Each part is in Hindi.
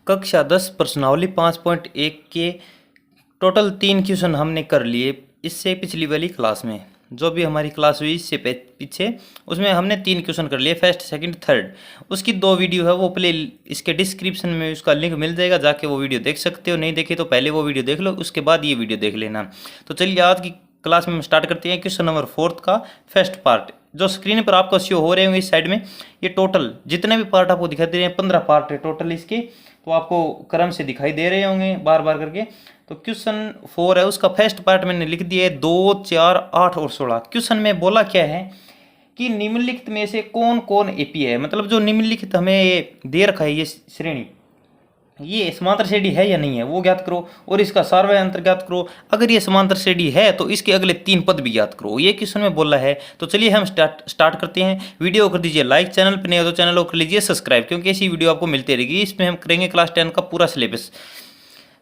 कक्षा 10 प्रश्नावली 5.1 के टोटल 3 क्वेश्चन हमने कर लिए इससे पिछली वाली क्लास में। जो भी हमारी क्लास हुई इससे पीछे उसमें हमने 3 क्वेश्चन कर लिए, फर्स्ट सेकंड थर्ड। उसकी 2 वीडियो है, वो प्ले इसके डिस्क्रिप्शन में उसका लिंक मिल जाएगा, जाके वो वीडियो देख सकते हो। नहीं देखे तो पहले वो वीडियो देख लो, उसके बाद ये वीडियो देख लेना। तो चलिए आज की क्लास में हम स्टार्ट करते हैं क्वेश्चन नंबर 4 का फर्स्ट पार्ट। जो स्क्रीन पर आपको शो हो रहे होंगे इस साइड में, ये टोटल जितने भी पार्ट आपको दिखाई दे रहे हैं 15 पार्ट है टोटल इसके, तो आपको क्रम से दिखाई दे रहे होंगे बार बार करके। तो क्वेश्चन 4 है, उसका फर्स्ट पार्ट मैंने लिख दिया है 2, 4, 8 और 16। क्वेश्चन में बोला क्या है कि निम्नलिखित में से कौन कौन एपी है, मतलब जो निम्नलिखित हमें दे रखा है ये श्रेणी, ये समांतर श्रेणी है या नहीं है वो ज्ञात करो, और इसका सार्वय अंतर ज्ञात करो। अगर ये समांतर श्रेणी है तो इसके अगले 3 पद भी ज्ञात करो, ये क्वेश्चन में बोला है। तो चलिए हम स्टार्ट करते हैं। वीडियो कर दीजिए लाइक, चैनल पर नहीं हो तो चैनल को कर लीजिए सब्सक्राइब, क्योंकि ऐसी वीडियो आपको मिलती रहेगी। इसमें हम करेंगे क्लास 10 का पूरा सिलेबस।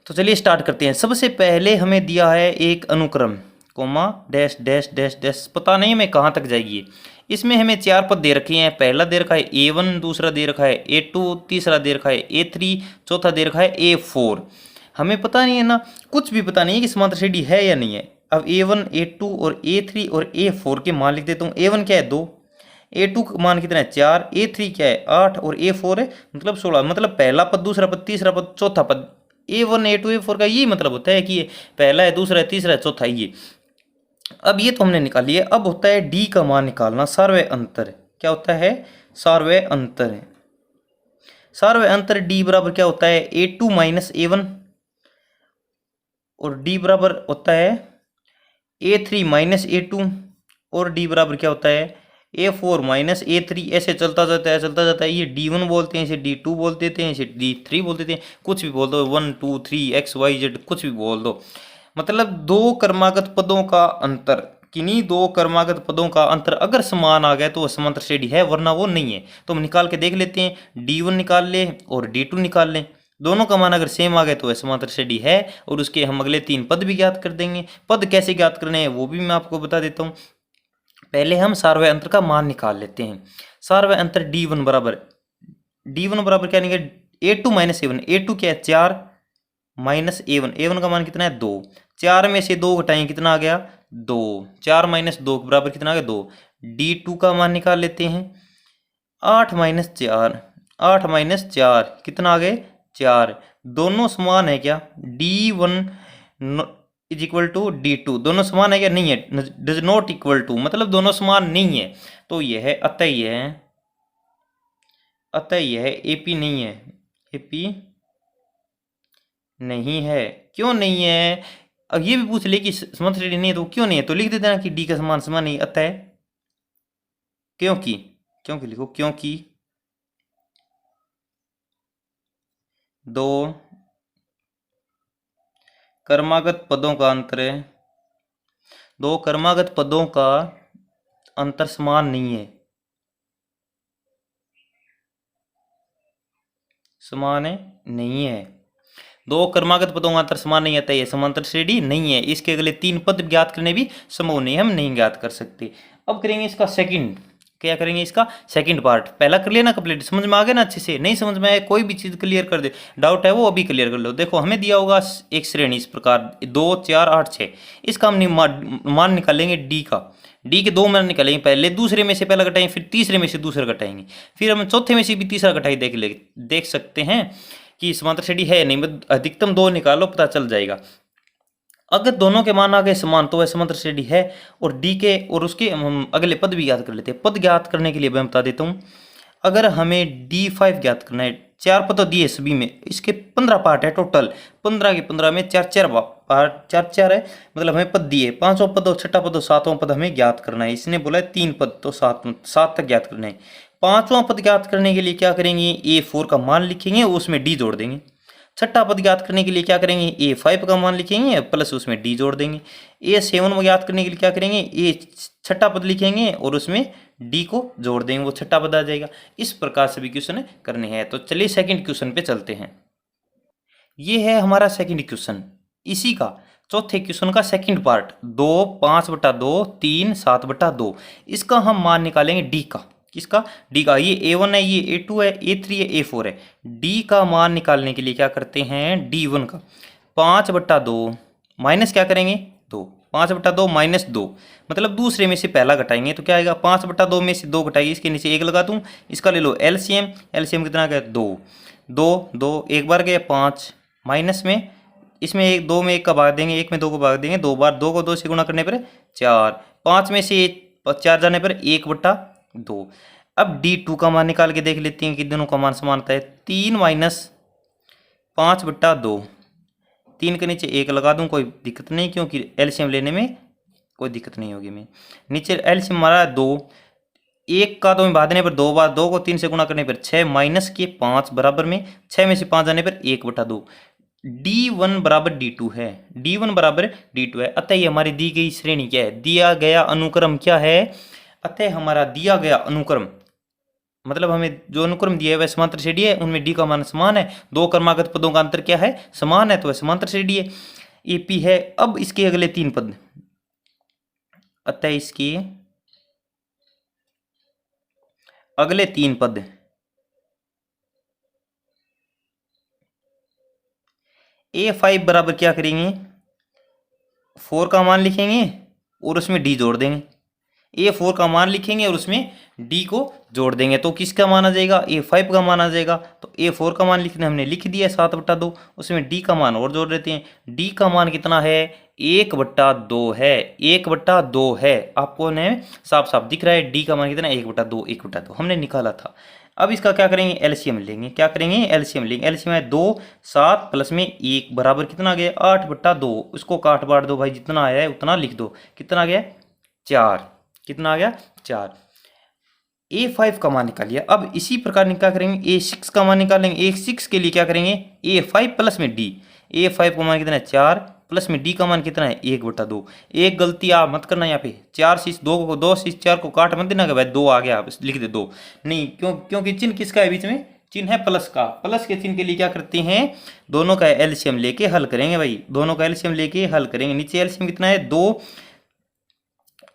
तो चलिए स्टार्ट करते हैं। सबसे पहले हमें दिया है एक अनुक्रम, comma dash dash dash dash, पता नहीं हमें कहाँ तक जाएगी। इसमें हमें 4 पद दे रखे हैं। पहला दे रखा है A1, दूसरा दे रखा है A2, तीसरा दे रखा है A3, चौथा दे रखा है A4। हमें पता नहीं है ना, कुछ भी पता नहीं है कि समांतर श्रेणी है या नहीं है। अब A1, A2 और A3 और A4 के मान लिख देता हूँ। A1 क्या है 2, A2 का मान कितना है 4, A3 क्या है 8 और A4 है मतलब 16। मतलब पहला पद, दूसरा पद, तीसरा पद, चौथा पद, A1, A2, A4 का यही मतलब होता है कि ये पहला है, दूसरा है, तीसरा है, चौथा ये। अब ये तो हमने निकाल लिया। अब होता है D का मान निकालना, सार्वय अंतर। क्या होता है? सार्वय अंतर। सार्वय अंतर D बराबर क्या होता है? A2 माइनस A1, और D बराबर होता है A3 माइनस A2, और D बराबर क्या होता है? A4 minus A3। ऐसे चलता जाता है चलता जाता है। ये D1 बोलते हैं, इसे D2 बोल देते हैं, इसे D3 बोल देते हैं, कुछ भी बोल दो, 1 2 3 X Y Z कुछ भी बोल दो। मतलब 2 क्रमागत पदों का अंतर, किन्हीं 2 क्रमागत पदों का अंतर अगर समान आ गया तो वह समांतर श्रेणी है, वरना वो नहीं है। तो हम निकाल के देख लेते हैं। D1 निकाल लें और D2 निकाल लें, दोनों का मान अगर सेम आ गया तो वह समांतर श्रेणी है। और उसके हम अगले 3 पद भी ज्ञात कर देंगे। पद कैसे ज्ञात करने हैं वो भी मैं आपको बता देता हूँ। पहले हम सार्वय अंतर का मान निकाल लेते हैं। सार्वय अंतर D1 बराबर क्या निकले? A2 minus A1। A2 क्या है 4 माइनस A1, A1 का मान कितना है 2। 4 में से 2 घटाएं कितना आ गया 2। 4 माइनस 2 बराबर कितना आ गया 2। D2 का मान निकाल लेते हैं। 8 माइनस 4, 8 माइनस 4 कितना आ गए 4। दोनों समान है क्या? D1 is equal to D2, दोनों समान है क्या? नहीं है, डज नॉट इक्वल टू, मतलब दोनों समान नहीं है। तो यह है अतः यह AP नहीं है, AP नहीं है। क्यों नहीं है? अब ये भी पूछ ले कि समांतर श्रेणी नहीं है तो क्यों नहीं है, तो लिख देते ना कि D का समान समान नहीं, अतः क्योंकि लिखो, क्योंकि 2 क्रमागत पदों का अंतर है, 2 क्रमागत पदों का अंतर समान नहीं है, समान नहीं है। 2 क्रमागत पदों का अंतर समान नहीं आता, ये समांतर श्रेणी नहीं है। इसके अगले 3 पद ज्ञात करने भी संभव नहीं, हम नहीं ज्ञात कर सकते। अब करेंगे इसका सेकंड, क्या करेंगे इसका सेकंड पार्ट। पहला कर लेना कंप्लीट, समझ में आ गया ना अच्छे से? नहीं समझ में आया कोई भी चीज़ क्लियर कर दे, डाउट है वो अभी क्लियर कर लो। देखो हमें दिया होगा एक श्रेणी इस प्रकार 2, 4, 8, 6। इसका हम मान निकालेंगे D का। D के 2 मान निकालेंगे, पहले दूसरे में से पहला घटाएंगे, फिर तीसरे में से दूसरा घटाएंगे, फिर हम चौथे में से भी तीसरा घटाई देख सकते हैं कि समांतर श्रेणी है नहीं। अधिकतम 2 निकालो, पता चल जाएगा। अगर दोनों के मान आ गए समान तो वह समांतर श्रेणी है। और D के और उसके हम अगले पद भी ज्ञात कर लेते हैं। पद ज्ञात करने के लिए मैं बता देता हूँ। अगर हमें D5 ज्ञात करना है, 4 पद दिए सभी में, इसके 15 पार्ट है टोटल। 15 के 15 में 4 पार्ट, 4 है, मतलब हमें पद दिए। 5वां पद और 6वां पद और 7वां पद हमें ज्ञात करना है। इसने बोला है 3 पद, तो 7 तक ज्ञात करना है। 5वां पद ज्ञात करने के लिए क्या करेंगे? A4 का मान लिखेंगे, उसमें D जोड़ देंगे। 6ठा पद ज्ञात करने के लिए क्या करेंगे? A5 का मान लिखेंगे प्लस उसमें D जोड़ देंगे। A7 ज्ञात करने के लिए क्या करेंगे? 6ठा पद लिखेंगे और उसमें D को जोड़ देंगे, वो 6ठा पद आ जाएगा। इस प्रकार से भी क्वेश्चन करने हैं। तो चलिए सेकंड क्वेश्चन पे चलते हैं। ये है हमारा सेकंड क्वेश्चन, इसी का चौथे क्वेश्चन का सेकंड पार्ट। 2 5/2, 3 7/2। इसका हम मान निकालेंगे D का। किसका? डी का। ये A1 है, ये A2 है, A3 है, A4 है। डी का मान निकालने के लिए क्या करते हैं? D1 का 5/2 माइनस क्या करेंगे? 2। 5/2 माइनस 2 मतलब दूसरे में से पहला घटाएंगे तो क्या आएगा? 5/2 में से 2 घटाइए, इसके नीचे 1 लगा दूँ। इसका ले लो एलसीएम। एलसीएम कितना गया? 2। 2 2 एक बार गया 5 माइनस में, इसमें 1 2 में 1 का भाग देंगे, 1 में 2 को भाग देंगे, 2 बार 2 को 2 से गुणा करने पर 4। 5 में से 4 जाने पर 1/2। अब D2 का मान निकाल के देख लेते हैं कि दोनों का मान समान आता है। 3 माइनस 5/2, 3 के नीचे 1 लगा दूं, कोई दिक्कत नहीं, क्योंकि एलसीएम लेने में कोई दिक्कत नहीं होगी। मैं नीचे एलसीएम हमारा है 2, 1 का 2 में भाग देने पर 2 बार, 2 को 3 से गुणा करने पर 6 माइनस के 5 बराबर में 6 में से 5 जाने पर 1/2। D1 बराबर D2 है। D1 बराबर D2 है। अतः ये हमारी दी गई श्रेणी क्या है? दिया गया अनुक्रम क्या है? अतः हमारा दिया गया अनुक्रम मतलब हमें जो अनुक्रम दिया है वह समांतर श्रेणी है, उनमें डी का मान समान है। दो क्रमागत पदों का अंतर क्या है? समान है, तो वह समांतर श्रेणी है, एपी है। अब इसके अगले 3 पद, अतः इसके अगले 3 पद A5 बराबर क्या करेंगे? 4 का मान लिखेंगे और उसमें डी जोड़ देंगे। A4 का मान लिखेंगे और उसमें D को जोड़ देंगे, तो किसका मान आ जाएगा? A5 का मान आ जाएगा। तो A4 का मान लिखने हमने लिख दिया 7/2, उसमें D का मान और जोड़ देते हैं। D का मान कितना है? 1/2 है। 1/2 है, आपको ने साफ साफ दिख रहा है। D का मान कितना है? 1/2। 1/2 हमने निकाला था। अब इसका क्या करेंगे? एलसीएम लेंगे। क्या करेंगे? एलसीएम लेंगे। एलसीएम है 2 7 प्लस में 1 बराबर कितना आ गया? 8/2। उसको काट बांट दो भाई, जितना आया है उतना लिख दो। कितना आ गया? 4। कितना आ गया? 4। A5 का मान निकालिए। अब इसी प्रकार क्या करेंगे? A6 का मान निकालेंगे। A6 के लिए क्या करेंगे? A5 प्लस में D। A5 का मान कितना है? 4 प्लस में D का मान कितना है? 1/2। एक गलती आप मत करना यहाँ पे, 4 से 2 को 2 से 4 को काट मत देना कि भाई 2 आ गया, आप लिख दे 2 नहीं, क्योंकि चिन्ह किसका है बीच में? चिन्ह है प्लस का। प्लस के चिन्ह के लिए क्या करते हैं? दोनों का एलसीएम लेके हल करेंगे भाई, दोनों का एलसीएम लेके हल करेंगे। नीचे एलसीएम कितना है? 2,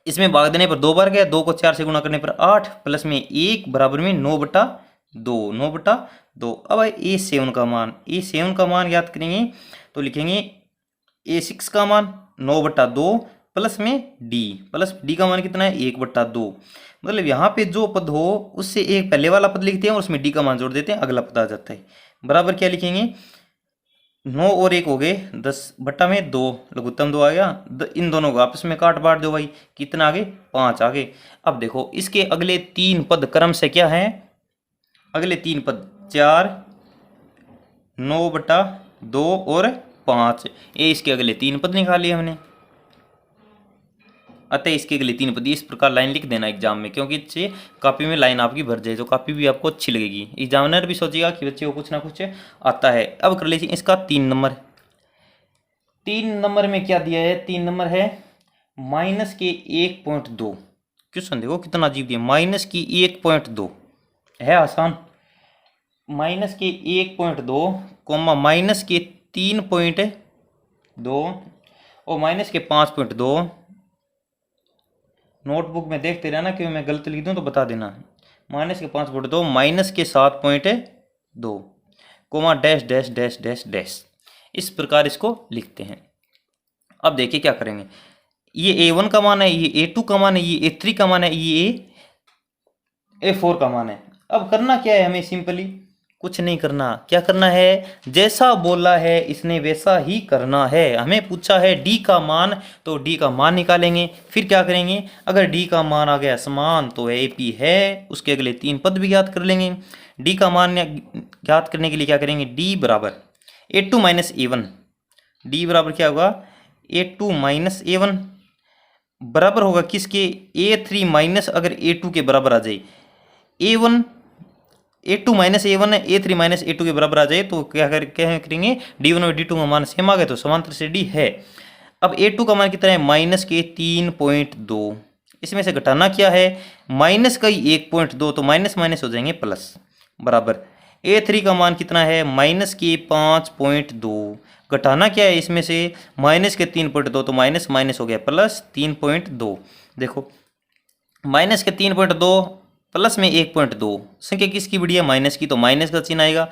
इसमें भाग देने पर 2 बार गया, 2 को 4 से गुणा करने पर 8 प्लस में 1 बराबर में 9/2। 9/2। अब A7 का मान, A7 का मान याद करेंगे तो लिखेंगे A6 का मान 9/2 प्लस में D। प्लस D का मान कितना है? 1/2। मतलब यहाँ पे जो पद हो उससे एक पहले वाला पद लिखते हैं और उसमें D का मान जोड़ देते हैं, अगला पद आ जाता है। बराबर क्या लिखेंगे? 9 और 1 हो गए 10/2, लघुत्तम 2 आ गया। इन दोनों को आपस में काट बांट दो भाई, कितना आगे? 5 आगे। अब देखो इसके अगले 3 पद क्रम से क्या है? अगले 3 पद 4 9/2 और 5, ये इसके अगले 3 पद निकाले हमने। अतः इसके अगले 3 पद इस प्रकार लाइन लिख देना एग्जाम में, क्योंकि इससे कॉपी में लाइन आपकी भर जाए तो कॉपी भी आपको अच्छी लगेगी। एग्जामिनर भी सोचेगा कि बच्चे को कुछ ना कुछ आता है। अब कर लीजिए इसका 3 नंबर। 3 नंबर में क्या दिया है? 3 नंबर है माइनस के 1.2। क्वेश्चन देखो कितना अजीब दिया, माइनस की 1.2 है, आसान। माइनस के 1.2 कोमा माइनस के 3.2 और माइनस के 5.2। नोटबुक में देखते रहना कि मैं गलत लिख दूं तो बता देना। माइनस के 5.2 माइनस के 7.2 comma dash dash dash dash dash, इस प्रकार इसको लिखते हैं। अब देखिए क्या करेंगे। ये A1 का मान है, ये A2 का मान है, ये A3 का मान है, ये A4 का मान है। अब करना क्या है हमें? सिंपली कुछ नहीं करना। क्या करना है? जैसा बोला है इसने वैसा ही करना है। हमें पूछा है D का मान, तो D का मान निकालेंगे। फिर क्या करेंगे? अगर D का मान आ गया समान तो AP है, उसके अगले 3 पद भी ज्ञात कर लेंगे। D का मान ज्ञात करने के लिए क्या करेंगे? D बराबर A2 माइनस A1। D बराबर क्या होगा? A2 माइनस A1 बराबर होगा किसके? A3 माइनस अगर A2 के बराबर आ जाए, A1 A2 माइनस A1 है, A3 माइनस A2 के बराबर आ जाए तो क्या करेंगे? D1 और D2 का मान सेम आ गए तो समांतर श्रेणी है। अब A2 का मान कितना है? माइनस के 3.2। इसमें से घटाना क्या है? माइनस का ही 1.2, तो माइनस माइनस हो जाएंगे प्लस, बराबर। A3 का मान कितना है? माइनस के 5.2। घटाना क्या है इसमें से? माइनस के 3.2, तो माइनस माइनस हो गया प्लस 3.2। देखो माइनस के 3.2 प्लस में 1.2, संख्या किसकी बड़ी है? माइनस की, तो माइनस का चिन्ह आएगा।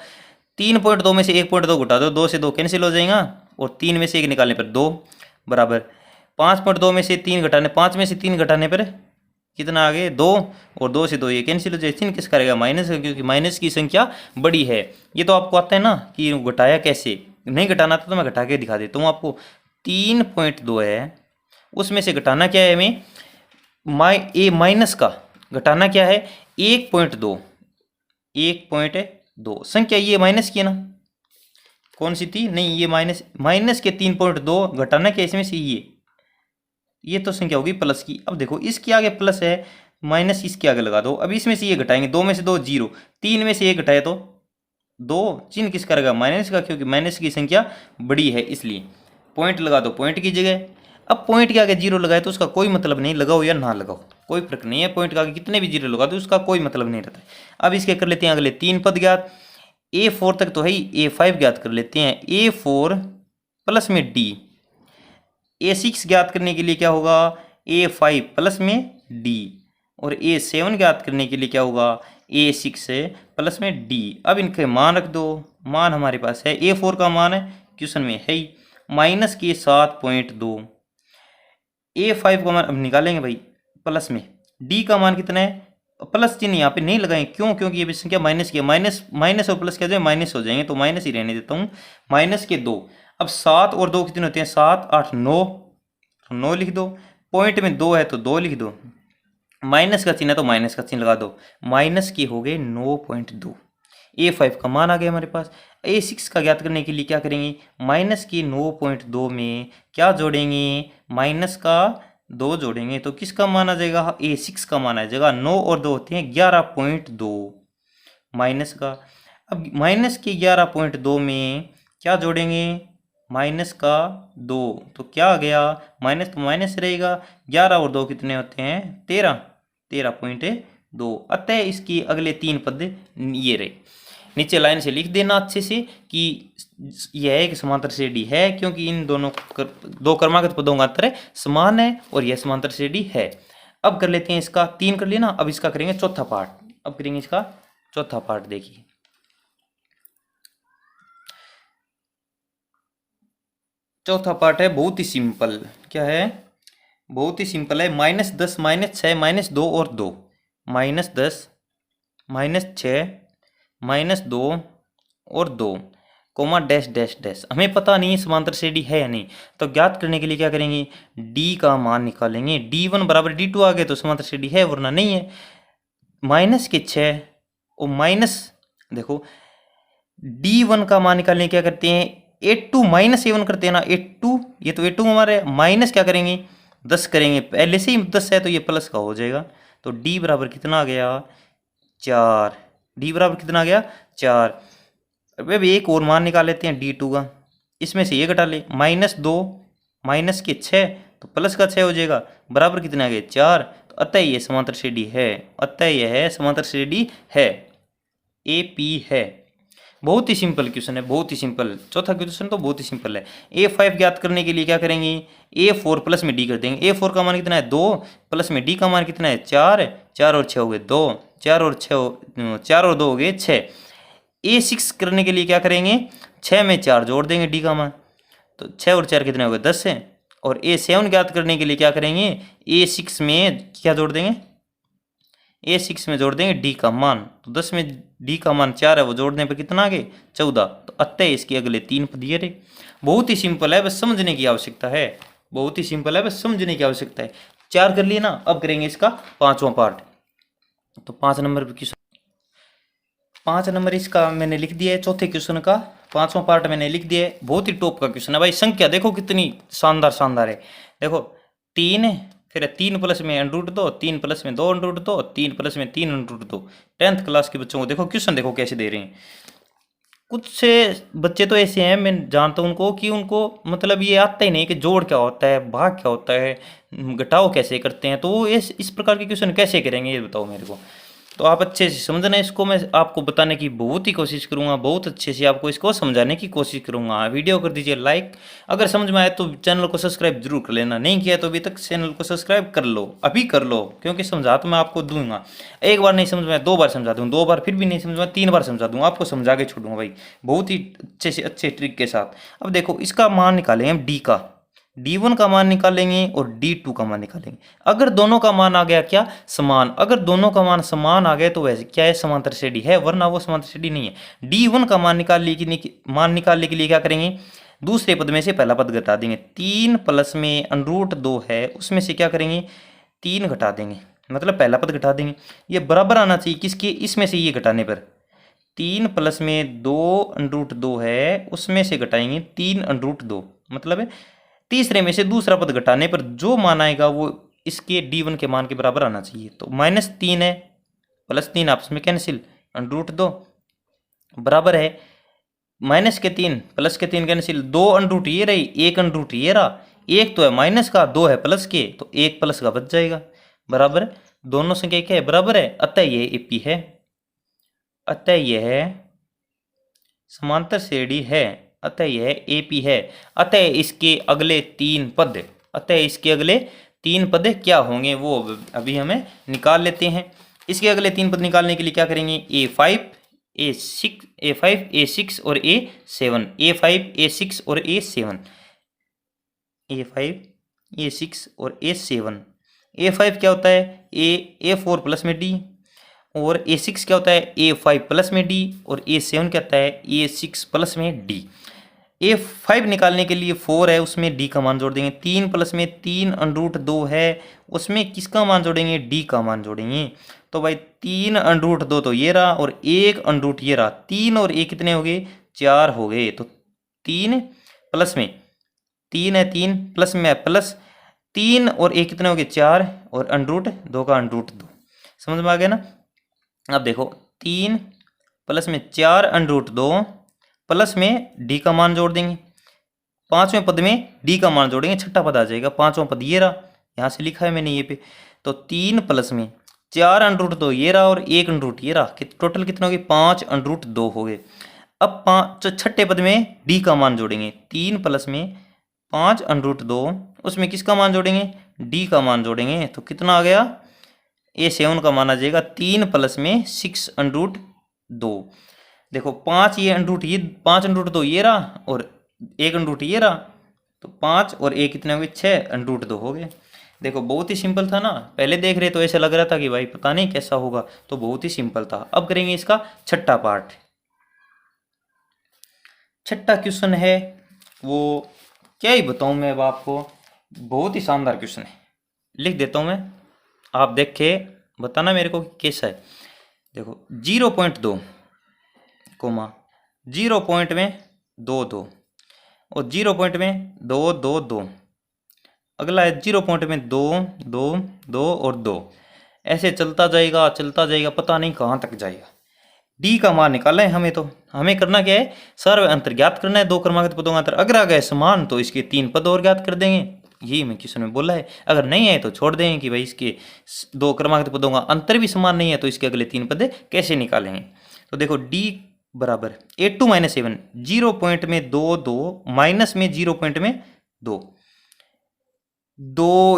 3.2 में से 1.2 घटा दो, 2 से 2 कैंसिल हो जाएगा, और 3 में से 1 निकालने पर 2 बराबर 5.2 में से 3 घटाने 5 में से 3 घटाने पर कितना आ गया? 2, और 2 से 2 ये कैंसिल हो जाए, चिन्ह किस करेगा? माइनस का, क्योंकि माइनस की संख्या बड़ी है। ये तो आपको आता है ना कि घटाया कैसे, नहीं घटाना था तो मैं घटा के दिखा देता हूँ आपको। 3.2 है, उसमें से घटाना क्या है हमें? माइनस का घटाना क्या है? 1.2, 1.2 संख्या ये माइनस की है ना, कौन सी थी? नहीं, ये माइनस के 3.2 घटाना क्या इसमें से? ये तो संख्या होगी प्लस की। अब देखो इसके आगे प्लस है, माइनस इसके आगे लगा दो। अब इसमें से ये घटाएंगे, 2 में से 2 0, 3 में से 1 घटाए तो 2, चिन्ह किसका रहेगा? माइनस का, क्योंकि माइनस की संख्या बड़ी है इसलिए। पॉइंट लगा दो पॉइंट की जगह। अब पॉइंट के आगे 0 लगाए तो उसका कोई मतलब नहीं, लगाओ या ना लगाओ कोई फर्क नहीं है। पॉइंट के आगे कितने भी 0 लगा दो उसका कोई मतलब नहीं रहता है। अब इसके कर लेते हैं अगले 3 पद ज्ञात। A4 तक तो है ही, A5 ज्ञात कर लेते हैं। A4 प्लस में D। A6 ज्ञात करने के लिए क्या होगा? A5 प्लस में D। और A7 ज्ञात करने के लिए क्या होगा? A6 प्लस में D। अब इनके मान रख दो। मान हमारे पास है, A4 का मान है क्वेश्चन में है ही माइनस के 7.2। A5 का मान अब निकालेंगे भाई प्लस में। D का मान कितना है? प्लस चिन्ह यहाँ पे नहीं लगाएंगे, क्यों? क्योंकि ये भी संख्या माइनस की है। माइनस और प्लस क्या जाए? माइनस हो जाएंगे, तो माइनस ही रहने देता हूँ। माइनस के 2। अब 7 और 2 कितने होते हैं? 7 8 9, तो 9 लिख दो। पॉइंट में 2 है तो 2 लिख दो। माइनस का चिन्ह है तो माइनस का चिन्ह लगा दो। माइनस के हो गए 9.2। A5 का मान आ गया हमारे पास। A6 का ज्ञात करने के लिए क्या करेंगे? माइनस की 9.2 में क्या जोड़ेंगे? माइनस का 2 जोड़ेंगे, तो किसका मान आ जाएगा? A6 का मान आ जाएगा। 9 और 2 होते हैं 11.2 माइनस का। अब माइनस के 11.2 में क्या जोड़ेंगे? माइनस का 2, तो क्या आ गया? माइनस तो माइनस रहेगा। 11 और 2 कितने होते हैं? 13.2। अतः इसकी अगले 3 पद ये रहे। नीचे लाइन से लिख देना अच्छे से कि यह एक समांतर श्रेणी है, क्योंकि इन दोनों दो क्रमागत पदों का अंतर समान है और यह समांतर श्रेणी है। अब कर लेते हैं इसका 3 कर लेना। अब इसका करेंगे चौथा पार्ट। अब करेंगे इसका चौथा पार्ट। देखिए चौथा पार्ट है बहुत ही सिंपल। क्या है? बहुत ही सिंपल है। -10 -6 -2 और 2, -10 -6 -2 और 2 कोमा डैश डैश डैश। हमें पता नहीं है समांतर श्रेणी है या नहीं, तो ज्ञात करने के लिए क्या करेंगे? D का मान निकालेंगे। D1 बराबर D2 आ गए तो समांतर श्रेणी है, वरना नहीं है। माइनस के 6 और माइनस, देखो D1 का मान निकालने क्या करते हैं? A2 -A1 करते हैं ना। A2 ये तो A2 हमारे, माइनस क्या करेंगे? 10 करेंगे। पहले से ही 10 है तो ये प्लस का हो जाएगा। तो D बराबर कितना आ गया? 4। D बराबर कितना आ गया? 4। अब एक और मान निकाल लेते हैं D2 का। इसमें से ये घटा ले, -2 माइनस के 6 तो प्लस का 6 हो जाएगा, बराबर कितने आ गए? 4। तो अतः ये समांतर श्रेणी है। अतः यह समांतर श्रेणी है, AP है। बहुत ही सिंपल क्वेश्चन है, बहुत ही सिंपल। चौथा क्वेश्चन तो बहुत ही सिंपल है। A5 ज्ञात करने के लिए क्या करेंगे? A4 प्लस में D कर देंगे। A4 का मान कितना है? 2 प्लस में D का मान कितना है? 4। 4 और 6 हो गए 2, 4 और 2 हो गए 6। A6 करने के लिए क्या करेंगे? 6 में 4 जोड़ देंगे D का मान, तो 6 और 4 कितने हो गए? 10 है। और A7 ज्ञात करने के लिए क्या करेंगे? A6 में क्या जोड़ देंगे? A6 में जोड़ देंगे D का मान, तो 10 में D का मान 4 है, वो जोड़ने पर कितना आ गए? 14। तो अतः इसके अगले 3 पद ये रहे। बहुत ही सिंपल है, बस समझने की आवश्यकता है। बहुत ही सिंपल है, बस समझने की आवश्यकता है। 4 कर लिए ना। अब करेंगे इसका 5वां पार्ट। तो 5 नंबर क्वेश्चन, 5 नंबर इसका मैंने लिख दिया है। चौथे क्वेश्चन का 5वां पार्ट मैंने लिख दिया है। बहुत ही टॉप का क्वेश्चन है भाई। संख्या देखो कितनी शानदार शानदार है। देखो 3 फिर 3 प्लस में √2, 3 प्लस में 2 √2, 3 प्लस में 3 √2। 10th क्लास के बच्चों को देखो क्वेश्चन देखो कैसे दे रहे हैं। कुछ से बच्चे तो ऐसे हैं, मैं जानता हूँ उनको, कि उनको मतलब ये आता ही नहीं कि जोड़ क्या होता है, भाग क्या होता है, घटाओ कैसे करते हैं। तो वो इस प्रकार के क्वेश्चन कैसे करेंगे ये बताओ मेरे को। तो आप अच्छे से समझना, इसको मैं आपको बताने की बहुत ही कोशिश करूंगा, बहुत अच्छे से आपको इसको समझाने की कोशिश करूंगा। वीडियो कर दीजिए लाइक, अगर समझ में आए तो चैनल को सब्सक्राइब जरूर कर लेना, नहीं किया तो अभी तक चैनल को सब्सक्राइब कर लो, अभी कर लो, क्योंकि समझा तो मैं आपको दूंगा। एक बार नहीं समझ में आया 2 बार समझा दूंगा, 2 बार फिर भी नहीं समझ में आया 3 बार समझा दूंगा, आपको समझा के छोड़ूंगा भाई, बहुत ही अच्छे से अच्छे ट्रिक के साथ। अब देखो इसका मान निकालेंगे हम डी का, D1 का मान निकालेंगे और D2 का मान निकालेंगे। अगर दोनों का मान आ गया क्या, समान, अगर दोनों का मान समान आ गया तो वैसे क्या है, समांतर श्रेणी है, वरना वो समांतर श्रेणी नहीं है। D1 का मान निकालने के लिए क्या करेंगे, दूसरे पद में से पहला पद घटा देंगे। 3 प्लस में √2 है, उसमें से क्या करेंगे, 3 घटा देंगे, मतलब पहला पद घटा देंगे। ये बराबर आना चाहिए किसके, इसमें से ये घटाने पर। 3 प्लस में 2 √2 है, उसमें से घटाएंगे 3 √2, मतलब तीसरे में से दूसरा पद घटाने पर जो मान आएगा वो इसके D1 के मान के बराबर आना चाहिए। तो -3 है, +3 आपस में कैंसिल, √2 बराबर है -3 +3 कैंसिल, 2 ये रही, 1 ये रहा, एक तो है माइनस का, 2 है प्लस के, तो 1 प्लस का बच जाएगा, बराबर दोनों संख्या क्या है, बराबर है, अतः ये AP है, अतः यह समांतर श्रेणी है, अतः यह AP है। अतः इसके अगले 3 पद, अतः इसके अगले 3 पद क्या होंगे वो अभी हमें निकाल लेते हैं। इसके अगले 3 पद निकालने के लिए क्या करेंगे, A5 A6 और A7, A5 A6 और A7, A5 A6 और A7। A5 क्या होता है, A4 प्लस में D, और A6 क्या होता है, A5 प्लस में D, और A7 क्या होता है, A6 प्लस में D। A5 निकालने के लिए 4 है, उसमें D का मान जोड़ देंगे। 3 प्लस में 3 √2 है, उसमें किसका मान जोड़ेंगे, D का मान जोड़ेंगे। तो भाई 3 √2 तो ये रहा, और 1 ये रहा, 3 और 1 कितने हो गए, 4 हो गए। तो 3 प्लस में 3 है, 3 प्लस में प्लस 3 और 1 कितने हो गए, 4, और √2 का √2, समझ में आ गया ना। अब देखो 3 प्लस में 4 √2 प्लस में D का मान जोड़ देंगे, 5वें पद में D का मान जोड़ेंगे, छठा पद आ जाएगा, 5वां पद ये रहा, यहाँ से लिखा है मैंने ये पे। तो 3 प्लस में 4 √2 ये रहा, और 1 ये रहा, टोटल कितना हो गया, 5 √2 हो गए। अब 5 छठे पद में D का मान जोड़ेंगे, 3 प्लस में 5 √2, उसमें किसका मान जोड़ेंगे, D का मान जोड़ेंगे, तो कितना आ गया, A7 का मान आ जाएगा 3 प्लस में 6 √2। देखो 5 ये 5 √2 ये रहा, और 1 ये रहा, तो 5 और 1 कितने हो गए, 6 √2 हो गए। देखो बहुत ही सिंपल था ना, पहले देख रहे तो ऐसा लग रहा था कि भाई पता नहीं कैसा होगा, तो बहुत ही सिंपल था। अब करेंगे इसका छठा पार्ट। छठा क्वेश्चन है वो क्या ही बताऊं मैं अब आपको, बहुत ही शानदार क्वेश्चन है, लिख देता हूं मैं, आप देख के बताना मेरे को कैसा है। देखो 0.2 कोमा 0 पॉइंट में 2 और 0 पॉइंट में 2 अगला है 0 पॉइंट में 2 और 2, ऐसे चलता जाएगा, पता नहीं कहाँ तक जाएगा। D का मान निकालना है हमें, तो हमें करना क्या है, सर्व अंतर ज्ञात करना है, 2 क्रमांकित पदों का अंतर। अगर आ गए समान तो इसके 3 पद और ज्ञात कर देंगे, यही मैं क्वेश्चन में बोला है। अगर नहीं है तो छोड़ देंगे कि भाई इसके 2 क्रमांकित पदों का अंतर भी समान नहीं है, तो इसके अगले 3 पद कैसे निकालेंगे। तो देखो D बराबर 8 2 -7, 0 पॉइंट में 2 माइनस में 0 पॉइंट में 2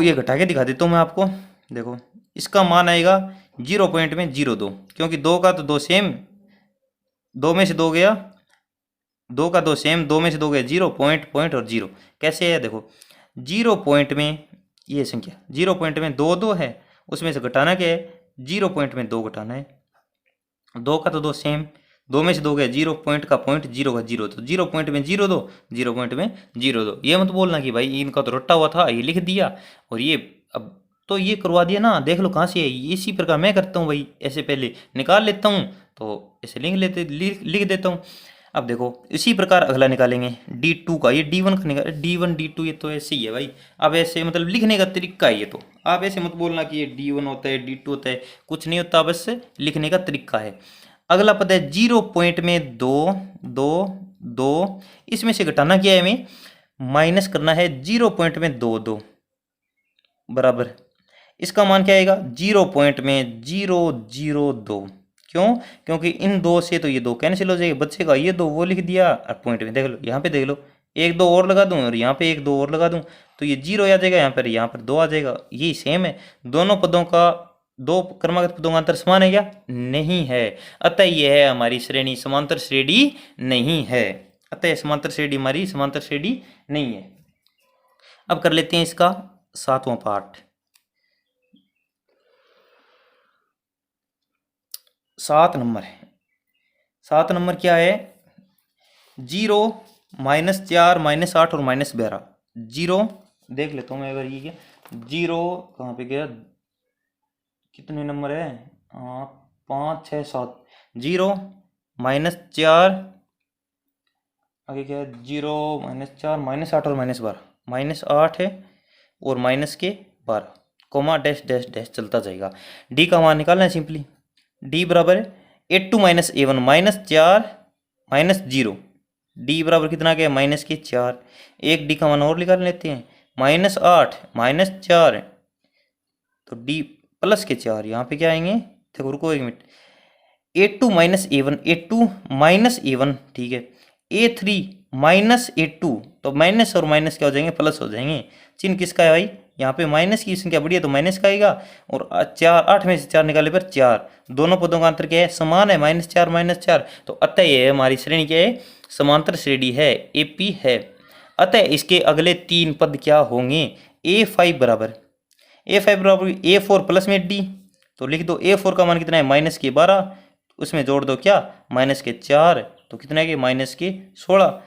ये घटा के दिखा देता हूँ मैं आपको। देखो इसका मान आएगा 0 पॉइंट में 0.2, क्योंकि 2 का तो 2 सेम, 2 में से 2 गया, 2 का 2 सेम, 2 में से 2 गया 0, पॉइंट और 0 कैसे है। देखो 0 पॉइंट में ये संख्या 0 पॉइंट में 2 है, उसमें से घटाना क्या है, 0 पॉइंट में 2 घटाना है, 2 का तो 2 सेम, 2 में से 2 गया 0, पॉइंट का पॉइंट, 0 का 0, तो 0 पॉइंट में 0.2, 0 पॉइंट में 0.2। ये मत बोलना कि भाई इनका तो रट्टा हुआ था, ये लिख दिया और ये अब तो ये करवा दिया ना, देख लो कहाँ से है। इसी प्रकार मैं करता हूँ भाई, ऐसे पहले निकाल लेता हूँ, तो ऐसे लिख देता हूँ। अब देखो इसी प्रकार अगला निकालेंगे D2 का, ये D1 का निकाल, D1 D2 ये तो ऐसे ही है भाई। अब ऐसे मतलब लिखने का तरीका है ये, तो आप ऐसे मत बोलना कि ये D1 होता है D2 होता है, कुछ नहीं होता, बस लिखने का तरीका है। अगला पद है 0 पॉइंट में 2, इसमें से घटाना क्या है, हमें माइनस करना है 0 पॉइंट में 2 बराबर इसका मान क्या आएगा 0.002। क्यों? क्योंकि इन दो से तो ये दो कैंसिल हो जाएगा, बचेगा ये दो, वो लिख दिया और पॉइंट में देख लो, यहाँ पे देख लो, एक दो और लगा दूं और यहाँ पे एक दो और लगा दूं तो ये 0 आ जाएगा, यहाँ पर 2 आ जाएगा। यही सेम है, दोनों पदों का, दो क्रमागत पदों का अंतर समान है क्या? नहीं है। अतः यह है हमारी श्रेणी समांतर श्रेणी नहीं है। अतः समांतर श्रेणी हमारी समांतर श्रेणी नहीं है। अब कर लेते हैं इसका 7वां पार्ट। 7 नंबर है। 7 नंबर क्या है? 0, -4, -8 और -12। 0 देख लेता हूँ मैं अगर ये क्या 0 कहाँ पे गया, कितने नंबर है? 5, 6, 7। 0, -4, आगे क्या है? 0, -4, -8 और -12। -8 है और -12, कोमा डैश डैश डैश चलता जाएगा। डी का मान निकालना है सिंपली। डी बराबर है A2 - A1 -4 -0। डी बराबर कितना क्या है? -4। एक डी का मान और निकाल लेते हैं, -8 -4 तो डी +4। यहाँ पे क्या आएंगे? देखो रुको एक minute. A2 - A1, A2 - A1 ठीक है। A3 - A2 तो माइनस और माइनस क्या हो जाएंगे? प्लस हो जाएंगे। चिन्ह किसका है भाई? यहाँ पे माइनस की संख्या बड़ी है तो माइनस का आएगा, और 4, 8 में से 4 निकाले पर 4। दोनों पदों का अंतर क्या है? समान है, -4 -4। तो अतः ये हमारी श्रेणी क्या है? समांतर श्रेणी है, AP है। अतः इसके अगले 3 पद क्या होंगे? A5 बराबर A4 प्लस में D, तो लिख दो A4 का मान कितना है? -12, उसमें जोड़ दो क्या? -4, तो कितना है? -16।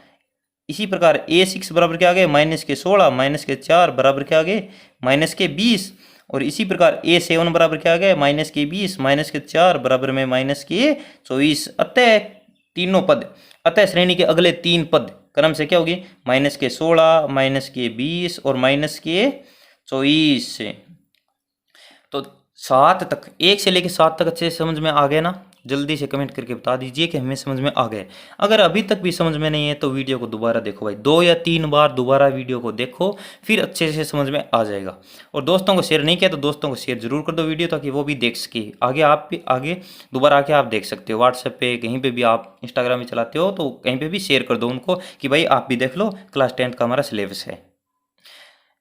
इसी प्रकार A6 बराबर क्या आ गए? -16, -4 बराबर क्या आ गए? -20। और इसी प्रकार A7 बराबर क्या आ गया? -20, -4 बराबर में -24। अतः तीनों पद, अतः श्रेणी के अगले 3 पद क्रम से क्या होगी? -16, -20 और -24। तो 7 तक, 1 से लेकर 7 तक अच्छे से समझ में आ गए ना? जल्दी से कमेंट करके बता दीजिए कि हमें समझ में आ गए। अगर अभी तक भी समझ में नहीं है तो वीडियो को दोबारा देखो भाई, 2 या 3 बार दोबारा वीडियो को देखो, फिर अच्छे से समझ में आ जाएगा। और दोस्तों को शेयर नहीं किया तो दोस्तों को शेयर जरूर कर दो वीडियो, ताकि वो भी देख सके। आगे आप भी आगे दोबारा आके आप देख सकते हो, व्हाट्सएप पे कहीं पर भी, आप इंस्टाग्राम में चलाते हो तो कहीं पर भी शेयर कर दो उनको कि भाई आप भी देख लो, क्लास 10 का हमारा सिलेबस है।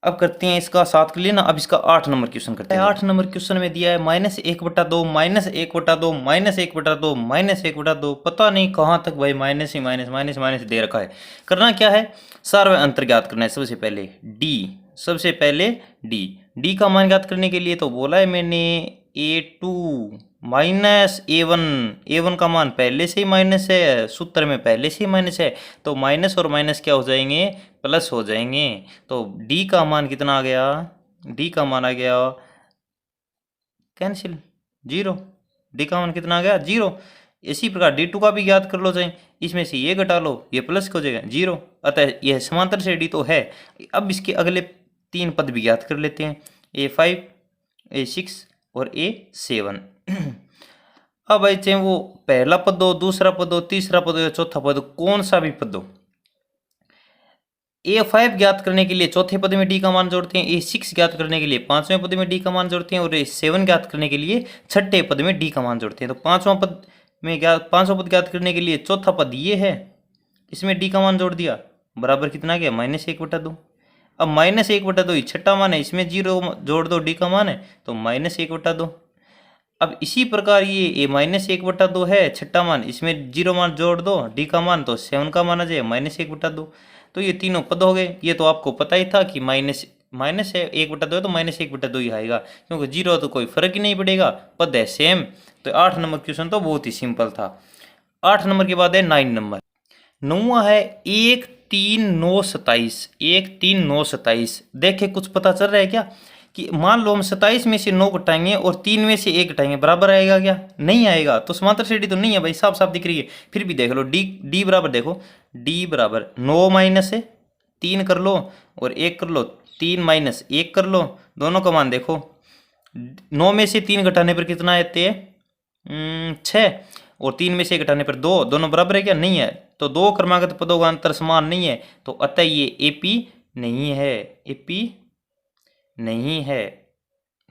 अब करते हैं इसका 7 के लिए ना। अब इसका 8 नंबर क्वेश्चन करते हैं। 8 नंबर क्वेश्चन में दिया है -1/2, -1/2, -1/2, -1/2। पता नहीं कहाँ तक भाई माइनस ही माइनस माइनस माइनस दे रखा है। करना क्या है? सार्वय अंतर ज्ञात करना है। सबसे पहले डी का मान ज्ञात करने के लिए तो बोला है मैंने A2 -A1 का मान पहले से ही माइनस है, सूत्र में पहले से ही माइनस है, तो माइनस और माइनस क्या हो जाएंगे? प्लस हो जाएंगे। तो डी का मान कितना आ गया? डी का मान आ गया कैंसिल 0। डी का मान कितना आ गया? 0। इसी प्रकार D2 का भी ज्ञात कर लो चाहे, इसमें से ये घटा लो, ये प्लस हो जाएगा 0। अतः यह समांतर श्रेणी तो है। अब इसके अगले 3 पद भी ज्ञात कर लेते हैं, A5, A6 और A7। अब भाई चाहे वो पहला पद हो, दूसरा पद हो, तीसरा पद हो या चौथा पद हो, कौन सा भी पद हो, A5 ज्ञात करने के लिए चौथे पद में D का मान जोड़ते हैं, A6 ज्ञात करने के लिए 5वें पद में D का मान जोड़ते हैं, और A7 ज्ञात करने के लिए 6ठे पद में D का मान जोड़ते हैं। तो 5वां पद ज्ञात करने के लिए चौथा पद ये है, इसमें D का मान जोड़ दिया, बराबर कितना गया? -1/2। अब -1/2 ही छठा मान है, इसमें 0 जोड़ दो, D का मान है तो -1/2। अब इसी प्रकार ये -1/2 है छठा मान, इसमें 0 मान जोड़ दो, D का मान तो 7 का मान आ जाए -1/2। तो ये तीनों पद हो गए। ये तो आपको पता ही था कि माइनस है, 1/2 है तो -1/2 ही आएगा, क्योंकि 0 तो कोई फर्क ही नहीं पड़ेगा, पद है सेम। तो 8 नंबर क्वेश्चन तो बहुत ही सिंपल था। 8 नंबर के बाद है 9 नंबर। 9वां है 1, 3, 9, 27। 1, 3, 9, 27। देखे कुछ पता चल रहा है क्या? कि मान लो हम 27 में से 9 घटाएंगे और 3 में से 1 घटाएंगे, बराबर आएगा क्या? नहीं आएगा। तो समांतर श्रेणी तो नहीं है भाई, साफ साफ दिख रही है। फिर भी देख लो, डी बराबर देखो, डी बराबर 9 माइनस है 3 कर लो और 1 कर लो, 3 माइनस 1 कर लो, दोनों का मान देखो। 9 में से 3 घटाने पर कितना आते हैं? 6, और 3 में से 1 घटाने पर 2, दोनों बराबर है क्या? नहीं है। तो 2 क्रमागत पदों का अंतर समान नहीं है, तो अतः ये AP नहीं है, AP नहीं है।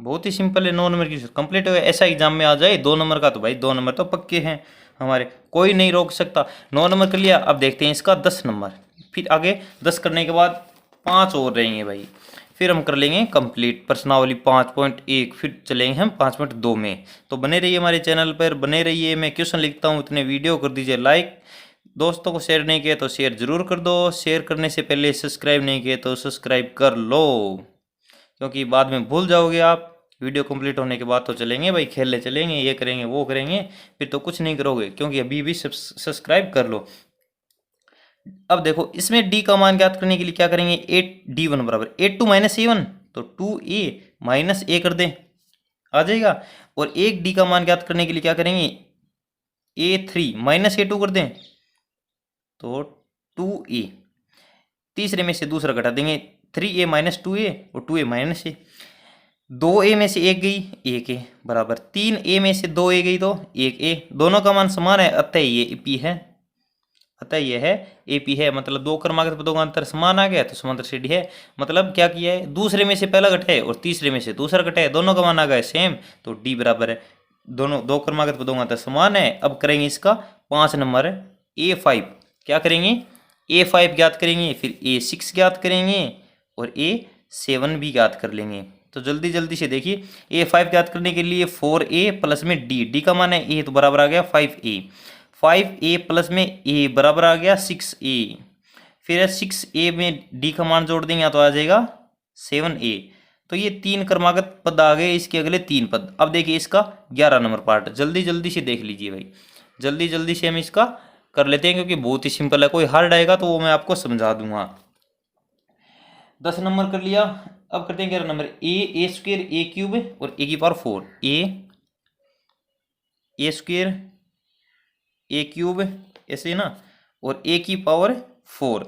बहुत ही सिंपल है। 9 नंबर की कंप्लीट हो गया। ऐसा एग्जाम में आ जाए 2 नंबर का तो भाई 2 नंबर तो पक्के हैं हमारे, कोई नहीं रोक सकता। 9 नंबर कर लिया। अब देखते हैं इसका 10 नंबर। फिर आगे 10 करने के बाद 5 और रहेंगे भाई, फिर हम कर लेंगे कंप्लीट प्रश्नावली 5.1, फिर चलेंगे हम 5.2 में। तो बने रहिए हमारे चैनल पर, बने रहिए। मैं क्वेश्चन लिखता हूँ, इतने वीडियो कर दीजिए लाइक। दोस्तों को शेयर नहीं किया तो शेयर जरूर कर दो। शेयर करने से पहले सब्सक्राइब नहीं किया तो सब्सक्राइब कर लो, क्योंकि बाद में भूल जाओगे आप। वीडियो कंप्लीट होने के बाद तो चलेंगे भाई, खेलने चलेंगे, ये करेंगे वो करेंगे, फिर तो कुछ नहीं करोगे, क्योंकि अभी भी सब्सक्राइब कर लो। अब देखो इसमें डी का मान ज्ञात करने के लिए क्या करेंगे, 8d1 बराबर 8 माइनस ए1, तो 2a माइनस ए कर दें, आ जाएगा। और एक डी का मान ज्ञात करने के लिए क्या करेंगे, a3 माइनस a2 कर दें, तो 2a। तीसरे में से दूसरा घटा देंगे, 3a माइनस 2a और 2a माइनस ए। 2a में से एक गई, एक ए बराबर 3a में से 2a गई तो 1a। दोनों का मान समान है, अतः ये p है, अतः यह है AP है। मतलब दो क्रमागत पदों का अंतर समान आ गया तो समांतर श्रेणी है। मतलब क्या किया है, दूसरे में से पहला घटाए और तीसरे में से दूसरा घटाए, दोनों का मान आ गया सेम, तो D बराबर है, दोनों दो क्रमागत पदों का अंतर समान है। अब करेंगे इसका 5 नंबर A5। क्या करेंगे, A5 ज्ञात करेंगे, फिर A6 ज्ञात करेंगे और A7 भी ज्ञात कर लेंगे। तो जल्दी जल्दी से देखिए, A5 ज्ञात करने के लिए 4a प्लस में D का मान है A, तो बराबर आ गया 5a। 5a प्लस में a बराबर आ गया 6a। फिर 6a में d का मान जोड़ देंगे तो आ जाएगा 7a। तो ये 3 क्रमागत पद आ गए, इसके अगले 3 पद। अब देखिए इसका 11 नंबर पार्ट, जल्दी जल्दी से देख लीजिए भाई, जल्दी जल्दी से हम इसका कर लेते हैं, क्योंकि बहुत ही सिंपल है। कोई हार्ड आएगा तो वो मैं आपको समझा दूंगा। 10 नंबर कर लिया। अब करते हैं 11 नंबर, ए स्क्वेयर ए क्यूब और ए की पावर 4, ए स्क्वेयर ए क्यूब ऐसे ना, और ए की पावर 4।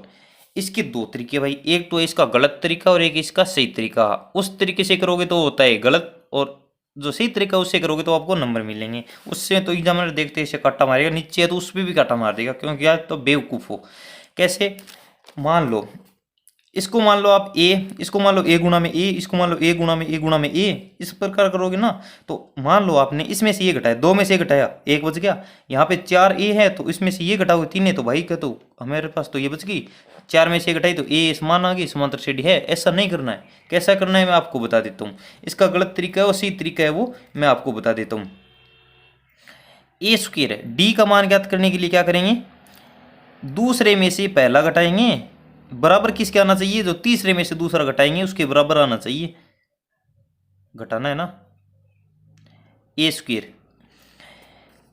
इसके दो तरीके भाई, एक तो इसका गलत तरीका और एक इसका सही तरीका। उस तरीके से करोगे तो होता है गलत, और जो सही तरीका उससे करोगे तो आपको नंबर मिलेंगे। उससे तो एग्जामिनर देखते इसे काटा मारेगा, नीचे है तो उस पर भी काटा मार देगा, क्योंकि यार तो बेवकूफ़ हो। कैसे, मान लो इसको मान लो आप ए, इसको मान लो ए गुणा में ए, इसको मान लो ए गुणा में ए गुणा में ए, इस प्रकार करोगे ना। तो मान लो आपने इसमें से ये घटाया, 2 में से घटाया, 1 बच गया। यहाँ पे 4a है तो इसमें से ये घटाओगे 3 है, तो भाई क्या, तो हमारे पास तो ये बच गई। 4 में से घटाई तो ए समान आ गई, समांतर श्रेणी है। ऐसा नहीं करना है, कैसा करना है मैं आपको बता देता हूँ। इसका गलत तरीका है और सही तरीका है वो मैं आपको बता देता हूँ। ए स्क्वायर है, डी का मान ज्ञात करने के लिए क्या करेंगे, दूसरे में से पहला घटाएंगे, बराबर किसके आना चाहिए, जो तीसरे में से दूसरा घटाएंगे उसके बराबर आना चाहिए, घटाना है ना। ए स्क्वायर,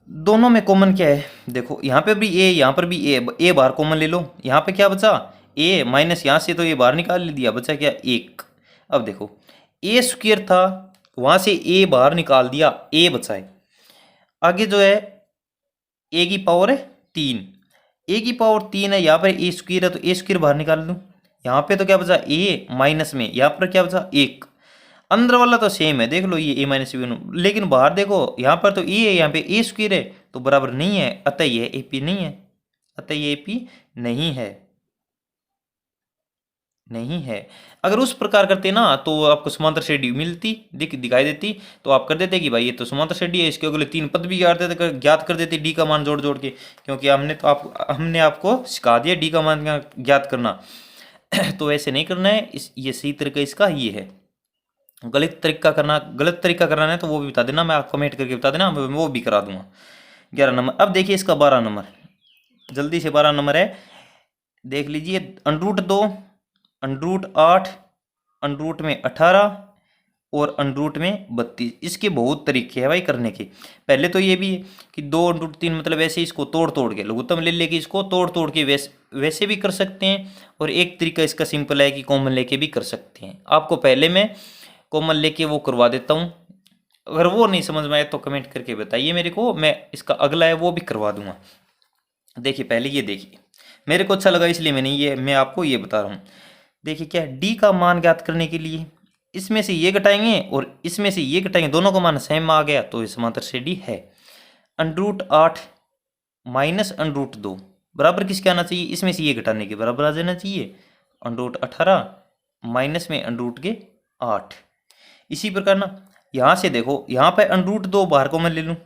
दोनों में कॉमन क्या है, देखो यहाँ पे भी ए, यहाँ पर भी ए बाहर कॉमन ले लो। यहाँ पे क्या बचा, ए माइनस यहाँ से तो ये बाहर निकाल दिया, बचा क्या 1। अब देखो ए स्क्वायर था, वहाँ से ए बाहर निकाल दिया, ए बचा है। आगे जो है ए की पावर है 3, ए की पावर 3 है, यहाँ पर ए स्क्वायर है तो ए स्क्वायर बाहर निकाल दूँ। यहाँ पे तो क्या बचा ए माइनस में, यहाँ पर क्या बचा 1। अंदर वाला तो सेम है, देख लो ये ए माइनस बी, लेकिन बाहर देखो यहाँ पर तो ए है, यहाँ पे ए स्क्वायर है तो बराबर नहीं है, अतः ये ए पी नहीं है, अतः ये ए पी नहीं है, नहीं है। अगर उस प्रकार करते ना तो आपको समांतर श्रेणी मिलती, दिखाई देती, तो आप कर देते कि भाई ये तो समांतर श्रेणी है, इसके अगले 3 पद भी ज्ञात कर देते डी का मान जोड़ जोड़ के, क्योंकि हमने आपको सिखा दिया डी का मान ज्ञात करना। तो ऐसे नहीं करना है, ये सही तरीका इसका ये है। गलत तरीका करना है तो वो भी बता देना, मैं आप कमेंट करके बता देना, वो भी करा दूंगा। 11 नंबर। अब देखिए इसका 12 नंबर, जल्दी से 12 नंबर है, देख लीजिए। √2, √8, √ में 18 और √ में 32। इसके बहुत तरीके हैं भाई करने के। पहले तो ये भी है कि 2 √3 मतलब ऐसे इसको तोड़ तोड़ के लघुत्तम ले लेके इसको तोड़ तोड़ के वैसे भी कर सकते हैं, और एक तरीका इसका सिंपल है कि कॉमन लेके भी कर सकते हैं। आपको पहले मैं कॉमन लेके वो करवा देता हूँ, अगर वो नहीं समझ में आए तो कमेंट करके बताइए मेरे को, मैं इसका अगला है वो भी करवा दूंगा। देखिए पहले ये देखिए, मेरे को अच्छा लगा इसलिए मैं आपको ये बता रहा हूँ। देखिए क्या, डी का मान ज्ञात करने के लिए इसमें से ये घटाएंगे और इसमें से ये घटाएंगे, दोनों का मान सेम आ गया तो ये समांतर श्रेणी है। √8 माइनस √2 बराबर किसके आना चाहिए, इसमें से ये घटाने के बराबर आ जाना चाहिए। √18 माइनस में √8, इसी प्रकार ना यहाँ से देखो, यहाँ पे अंडरूट 2 बाहर कॉमन ले लूँ,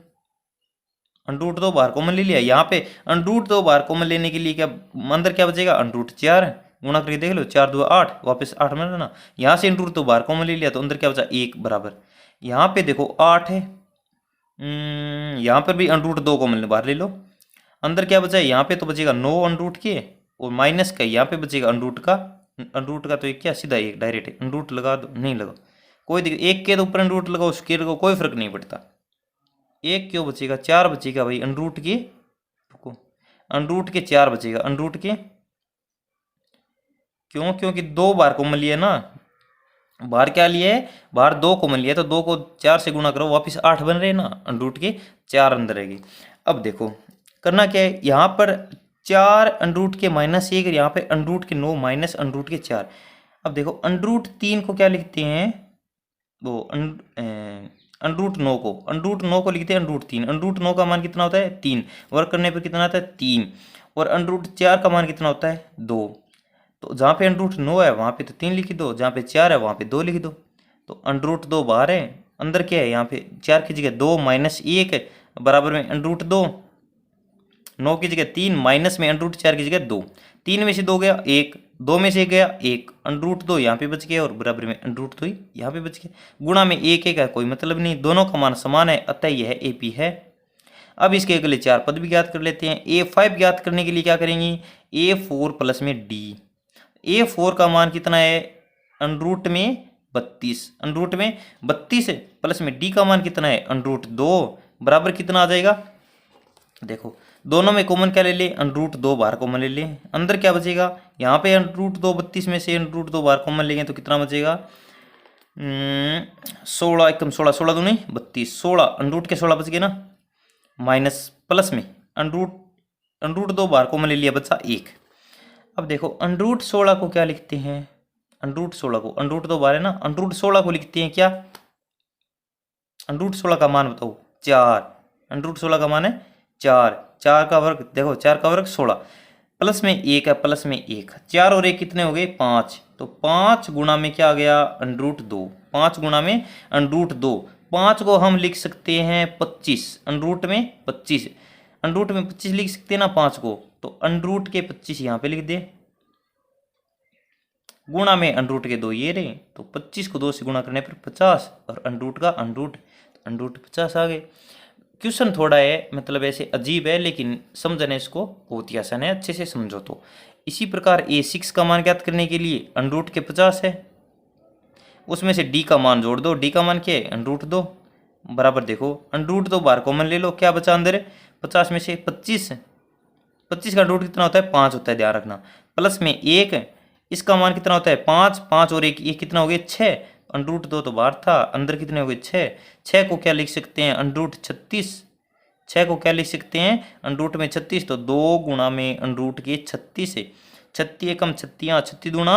अंडरूट 2 बाहर कॉमन ले लिया। यहाँ पे अंडरूट 2 बाहर कॉमन लेने के लिए क्या अंदर क्या बचेगा, अंडरूट 4 गुणा करके देख लो, 4 2 8, वापस 8 में ना। यहाँ से अंडरूट 2 बाहर कॉमन ले लिया तो अंदर क्या बचा 1 बराबर। यहाँ पे देखो 8 है, यहाँ पर भी अंडरूट 2 कॉमन बाहर ले लो, अंदर क्या बचा है, यहाँ पे तो बचेगा 9 अंडरूट के और माइनस का यहाँ पे बचेगा अंडरूट का तो एक क्या सीधा एक डायरेक्ट अंडरूट लगा दो, नहीं लगा कोई दिक्कत, एक के तो ऊपर अंडरूट लगाओ, उसके लगाओ, कोई फर्क नहीं पड़ता। एक क्यों बचेगा, 4 बचेगा भाई अंडरूट के, रुको, अंडरूट के 4 बचेगा, अंडरूट के क्यों, क्योंकि 2 बार कॉमन लिया ना, बाहर क्या लिया है, बाहर 2 कॉमन लिया तो 2 को 4 से गुणा करो, वापस 8 बन रहे ना, अंडरूट के 4 अंदर रहेगी। अब देखो करना क्या है, यहाँ पर 4 अंडरूट के -1, यहाँ पे अंडरूट के 9 माइनस अंडरूट के 4। अब देखो अंडरूट 3 को क्या लिखते हैं, वो अंडरूट 9 को लिखते हैं अंडरूट 3। अंडरूट 9 का मान कितना होता है 3, वर्क करने पर कितना आता है 3, और अंडरूट 4 का मान कितना होता है 2। तो जहाँ पे अंडरूट 9 है वहाँ पे तो 3 लिख दो, जहाँ पे 4 है वहाँ पे 2 लिख दो। तो अंडरूट 2 बाहर है, अंदर क्या है, यहाँ पे 4 की जगह 2 माइनस 1 बराबर में अंडरूट 2, 9 की जगह 3 माइनस में अंडरूट 4 की जगह 2, 3 में से 2 गया 1, 2 में से गया 1, अंडरूट 2 यहाँ पे बच गया और बराबर में अंडरूट 2 यहाँ पे बच गया। गुणा में 1 का कोई मतलब नहीं, दोनों का मान समान है, अतः यह AP है। अब इसके अगले 4 पद भी ज्ञात कर लेते हैं। A5 ज्ञात करने के लिए क्या करेंगे, A4 प्लस में D। A4 का मान कितना है अंडरूट में 32, अंडरूट में 32 प्लस में D का मान कितना है अंडरूट 2 बराबर कितना आ जाएगा, देखो दोनों में कॉमन क्या ले ले, अंडरूट 2 बाहर कॉमन ले ले, अंदर क्या बचेगा, यहाँ पे अंडरूट 2 32 में से अंडरूट 2 बाहर कॉमन लेंगे तो कितना बचेगा 16 एकम 16, 16 दूनी 32, 16 अंडरूट के 16 बच गए ना, माइनस प्लस में अंडरूट 2 बाहर कॉमन ले लिया, बचा 1। अब देखो अंडरूट 16 को क्या लिखते हैं, अंडरूट 16 को, अंडरूट 2 बाहर है ना, अंडरूट 16 को लिखते हैं क्या, अंडरूट 16 का मान बताओ 4, अंडरूट 16 का मान है 4, 4 का वर्ग देखो 4 का वर्ग 16 प्लस में 1 है, प्लस में 1, 4 और 1 कितने हो गए 5, तो 5 गुणा में क्या आ गया अंडरूट 2, 5 गुणा में अंडरूट 2, 5 को हम लिख सकते हैं 25, अंडरूट में 25, अंडरूट में 25 लिख सकते हैं ना 5 को, तो अंडरूट के 25 यहाँ पे लिख दे, गुणा में अंडरूट के 2 ये रहे, तो 25 को 2 से गुणा करने पर 50 और अंडरूट का अंडरूट 50 आ गए। क्वेश्चन थोड़ा है मतलब ऐसे अजीब है, लेकिन समझने इसको बहुत ही आसान है, अच्छे से समझो तो। इसी प्रकार A6 का मान ज्ञात करने के लिए अंडरूट के 50 है, उसमें से D का मान जोड़ दो, D का मान क्या है अंडरूट 2 बराबर देखो अंडरूट 2 बाहर कॉमन ले लो, क्या बचा अंदर 50 में से 25, 25 का अंडरूट कितना होता है 5 होता है, ध्यान रखना, प्लस में 1, इसका मान कितना होता है 5, 5 और 1 ये कितना हो गया 6, अंडरूट 2 तो बाहर था, अंदर कितने हो गए 6, 6 को क्या लिख सकते हैं अंडरूट 36, 6 को क्या लिख सकते हैं अंडरूट में 36, तो 2 गुणा में अंडरूट के 36 है, 36 एकम 36, 36 दूना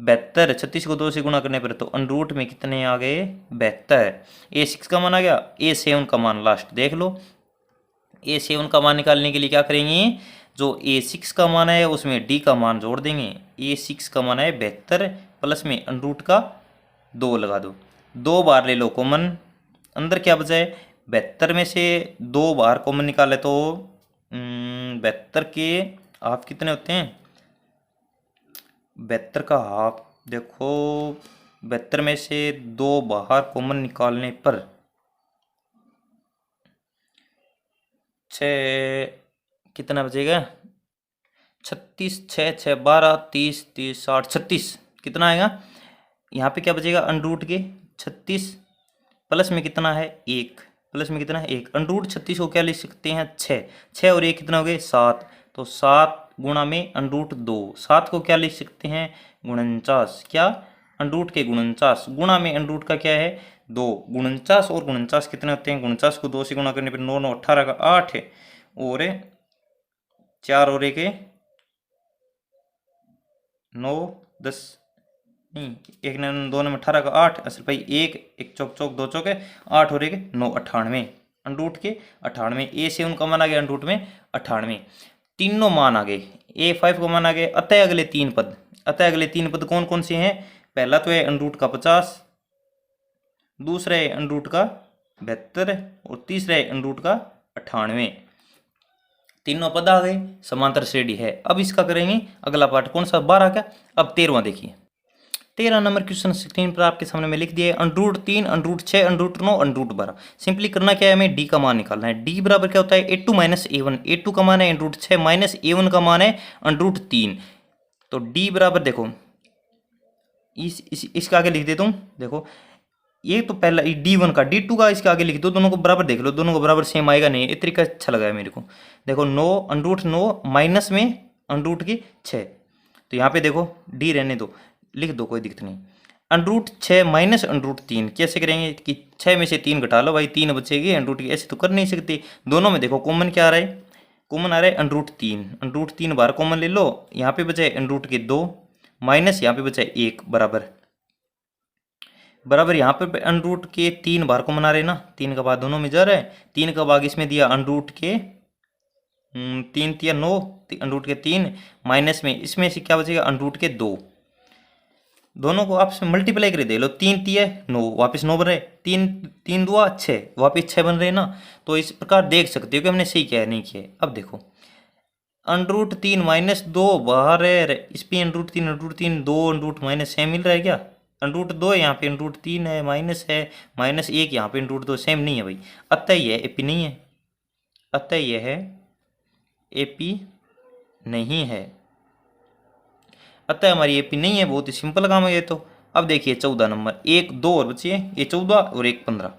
72, 36 को 2 से गुणा करने पर तो अंडरूट में कितने आ गए 72। A6 का मान आ गया, A7 का मान लास्ट देख लो, A7 का मान निकालने के लिए क्या करेंगे, जो A6 का मान है उसमें D का मान जोड़ देंगे, A6 का मान है 72 प्लस में अंडरूट का 2 लगा दो, 2 बार ले लो कॉमन, अंदर क्या बचा है 72 में से 2 बार कॉमन निकाले तो 72 के हाफ कितने होते हैं, 72 का हाफ देखो 72 में से 2 बाहर कॉमन निकालने पर 6 कितना बचेगा 36, 6 6 12 30 30 60 36 कितना आएगा, यहाँ पे क्या बचेगा अंडरूट के 36 प्लस में कितना है 1, प्लस में कितना है 1, अंडरूट 36 को क्या लिख सकते हैं 6, 6 और 1 कितना हो गए 7, तो 7 गुणा में अंडरूट 2, 7 को क्या लिख सकते हैं 49, क्या अंडरूट के 49, गुणा में अंडरूट का क्या है 2, 49 और 49 कितने होते हैं, 49 को 2 से गुणा करने पर 9 9 18 का 8 है, और 4 और 1 9 10 नहीं, 1 ने 2 में 18 का 8, असल भाई 1 चौक चौक 2 चौक है 8 और 1 9 98, अंडरूट के 98, A7 का मान आ गया अंडरूट में 98, तीनों मान आ गए, A5 का मान आ गए। अतः अगले 3 पद, अतः अगले 3 पद कौन कौन से हैं, पहला तो है अंडरूट का 50, दूसरा है अंडर रूट का 72 और तीसरा है अंडर रूट का 98। तीनों पद आ गए, समांतर श्रेणी है। अब इसका करेंगे अगला पार्ट, कौन सा 12 का। अब 13वां देखिए, 13 नंबर क्वेश्चन स्क्रीन पर आपके सामने में लिख दिया है। Under root 3, under root 6, under root 9, under root 12। Simply करना क्या है, हमें डी का मान निकालना है। डी बराबर क्या होता है, a2 माइनस a1। a2 का मान है अंडर रूट 6 माइनस a1 का मान है अंडर रूट 3। तो डी बराबर देखो इसके आगे लिख देता हूँ। देखो ये तो पहला d1 का, d2 का इसके आगे लिख दो, दोनों को बराबर देख लो, दोनों को बराबर सेम आएगा नहीं। ये तरीका अच्छा लगा है मेरे को। देखो 9 अंडर रूट 9 माइनस में अंडर रूट की 6, तो यहाँ पे देखो डी रहने दो, लिख दो, कोई दिक्कत नहीं। Under root 6 minus under root 3 कैसे करेंगे कि 6 में से 3 घटा लो भाई, 3 बचेगी अंडर रूट की। ऐसे तो कर नहीं सकते। दोनों में देखो कॉमन क्या आ रहा है, कॉमन आ रहा है अंडर रूट 3। अंडर रूट 3 बार कॉमन ले लो, यहाँ पे बचा है अंडर रूट के 2 माइनस यहाँ पे बचा है 1 बराबर यहाँ पर अंडर रूट के 3 बार कॉमन आ रहे हैं ना, 3 का भाग दोनों में जा रहा है। 3 का भाग इसमें दिया अंडर रूट के 3 तिया 9, अंडर रूट के 3 माइनस में इसमें से क्या बचेगा अंडर रूट के 2। दोनों को आपस में मल्टीप्लाई कर दे लो, 3 तिया 9 वापस 9 बन रहे, 3 3 दुआ 6 वापस 6 बन रहे ना। तो इस प्रकार देख सकते हो कि हमने सही किया है नहीं किया है। अब देखो अंडर रूट 3 माइनस 2 बाहर है, इस पे under root 3 2 under root minus 6 मिल रहा है क्या। अंडर रूट 2 है यहाँ पे, अंडर रूट 3 है, माइनस है, माइनस 1 यहाँ पे अंडर रूट 2 सेम नहीं है भाई। अतः यह एपी नहीं है, अतः यह है एपी नहीं है, अतः हमारी एपी नहीं है। बहुत ही सिंपल काम है ये तो। अब देखिए 14 नंबर, 1 2 और बचिए, ये 14 और 1 15।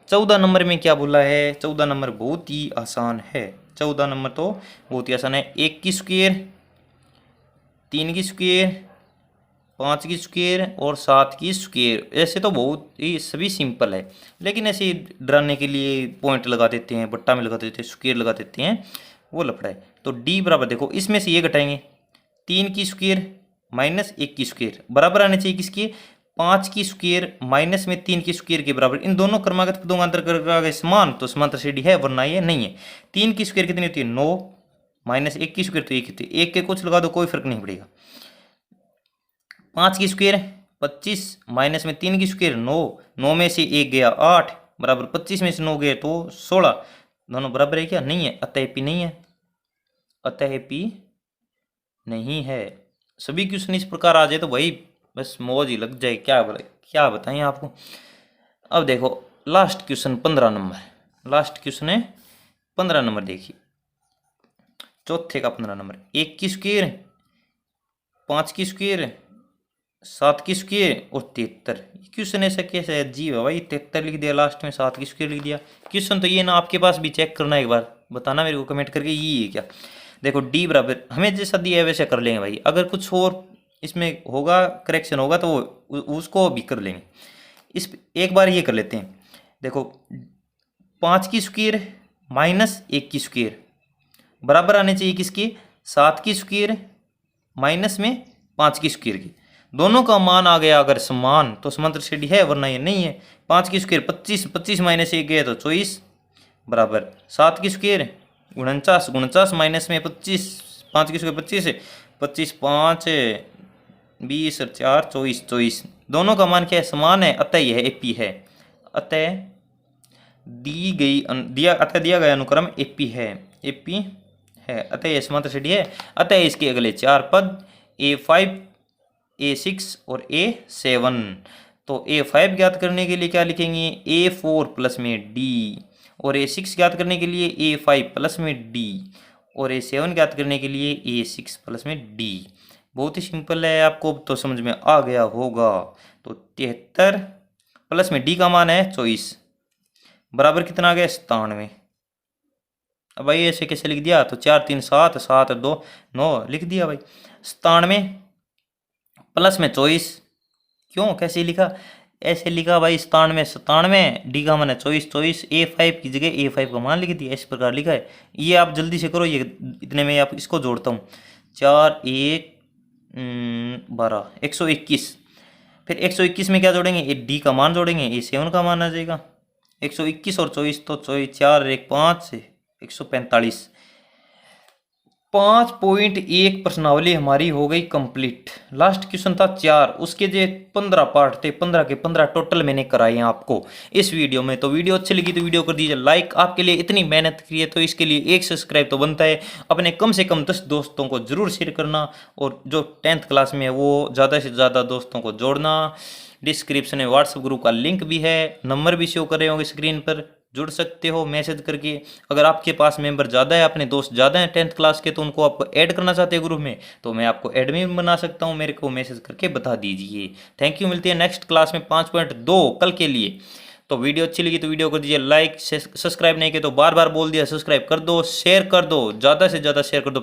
14 नंबर में क्या बोला है, 14 नंबर बहुत ही आसान है। 14 नंबर तो बहुत ही आसान है। 1 की स्क्वायर, 3 की स्क्वायर, 5 की स्क्वायर और 7 की स्क्वायर। ऐसे तो बहुत ही सभी सिंपल है, लेकिन ऐसे डराने के लिए पॉइंट लगा देते हैं, बट्टा में लगा देते हैं, स्क्वायर लगा देते हैं, वो लफड़ा है। तो डी बराबर देखो इसमें से ये घटाएंगे, 3 की स्क्वायर माइनस 1 की स्क्वायर बराबर आने चाहिए किसके, 5 की स्क्वायर माइनस में 3 की स्क्वायर के बराबर। इन दोनों क्रमागत पदों का अंतर कर समान, तो समांतर श्रेणी है, वरना ये नहीं है। 3 की स्क्वायर कितनी होती है 9 माइनस 1 की स्क्वायर तो 1 होती है, 1 के कुछ लगा दो कोई फर्क नहीं पड़ेगा। 5 की स्क्वायर 25 माइनस में 3 की स्क्वायर 9, 9 में से 1 गया 8 बराबर 25 में से 9 गए तो 16, दोनों बराबर है क्या, नहीं है। अतः एपी नहीं है, अतः एपी नहीं है। सभी क्वेश्चन इस प्रकार आ जाए तो भाई बस मौज ही लग जाए, क्या बताएं आपको। अब देखो last question 15 number, last question है 15 नंबर। देखिए चौथे का 15 नंबर, 1 की स्क्वायर, 5 की स्क्वायर, 7 की स्क्वायर और 73। क्वेश्चन ऐसा कैसे है जी भाई, 73 लिख दिया लास्ट में, 7 की स्क्वायर लिख दिया। क्वेश्चन तो ये ना आपके पास भी चेक करना एक बार, बताना मेरे को कमेंट करके ये है क्या। देखो डी बराबर हमें जैसा दिया है वैसे कर लेंगे भाई, अगर कुछ और इसमें होगा करेक्शन होगा तो उसको भी कर लेंगे। इस एक बार ये कर लेते हैं। देखो 5 की स्क्वायर माइनस 1 की स्क्वायर बराबर आने चाहिए किसके, 7 की स्क्वायर माइनस में 5 की स्क्वायर की। दोनों का मान आ गया अगर समान तो समांतर श्रेणी है, वरना ये नहीं है। 5 की स्क्वायर 25, 25 माइनस 1 गया तो 24 बराबर 7 की स्क्वायर 49, 49 माइनस में 25, 5 की स्क्वायर 25 है, 25 5 20 और 4 24, 24 दोनों का मान क्या है, समान है। अतः यह एपी है, अतः दिया गया अनुक्रम एपी है, एपी है, अतः यह समांतर श्रेणी है। अतः इसके अगले 4 पद A5 A6 और A7। तो A5 ज्ञात करने के लिए क्या लिखेंगे, A4 प्लस में D, और A6 ज्ञात करने के लिए A5 प्लस में D, और A7 ज्ञात करने के लिए A6 प्लस में D। बहुत ही सिंपल है, आपको तो समझ में आ गया होगा। तो 73 प्लस में D का मान है 24 बराबर कितना आ गया 97। अब भाई ऐसे कैसे लिख दिया, तो 4 3 7, 7 2 9 लिख दिया भाई। 97 प्लस में 24, क्यों कैसे लिखा, ऐसे लिखा भाई 97 डी का मान है 24, A5 की जगह A5 का मान लिख दिया, इस प्रकार लिखा है। ये आप जल्दी से करो, ये इतने में आप इसको जोड़ता हूँ, 4 1 12 121। फिर 121 में क्या जोड़ेंगे, ये डी का मान जोड़ेंगे, A7 का मान आ जाएगा। 121 और 24 तो 4 1 5 145। 5.1 प्रश्नावली हमारी हो गई कंप्लीट। लास्ट क्वेश्चन था 4, उसके जो 15 पार्ट थे, 15 के 15 टोटल मैंने कराए हैं आपको इस वीडियो में। तो वीडियो अच्छी लगी तो वीडियो कर दीजिए लाइक। आपके लिए इतनी मेहनत की है तो इसके लिए एक सब्सक्राइब तो बनता है। अपने कम से कम 10 दोस्तों को जरूर शेयर करना, और जो 10th क्लास में है वो ज़्यादा से ज़्यादा दोस्तों को जोड़ना। डिस्क्रिप्शन में व्हाट्सएप ग्रुप का लिंक भी है, नंबर भी शो कर रहे होंगे स्क्रीन पर, जुड़ सकते हो मैसेज करके। अगर आपके पास मेंबर ज़्यादा है, अपने दोस्त ज़्यादा हैं 10th क्लास के, तो उनको आप ऐड करना चाहते हैं ग्रुप में, तो मैं आपको एडमिन बना सकता हूँ, मेरे को मैसेज करके बता दीजिए। थैंक यू, मिलती है नेक्स्ट क्लास में 5.2 कल के लिए। तो वीडियो अच्छी लगी तो वीडियो कर दीजिए लाइक, सब्सक्राइब नहीं किया तो बार बार बोल दिया सब्सक्राइब कर दो, शेयर कर दो, ज़्यादा से ज़्यादा शेयर कर दो।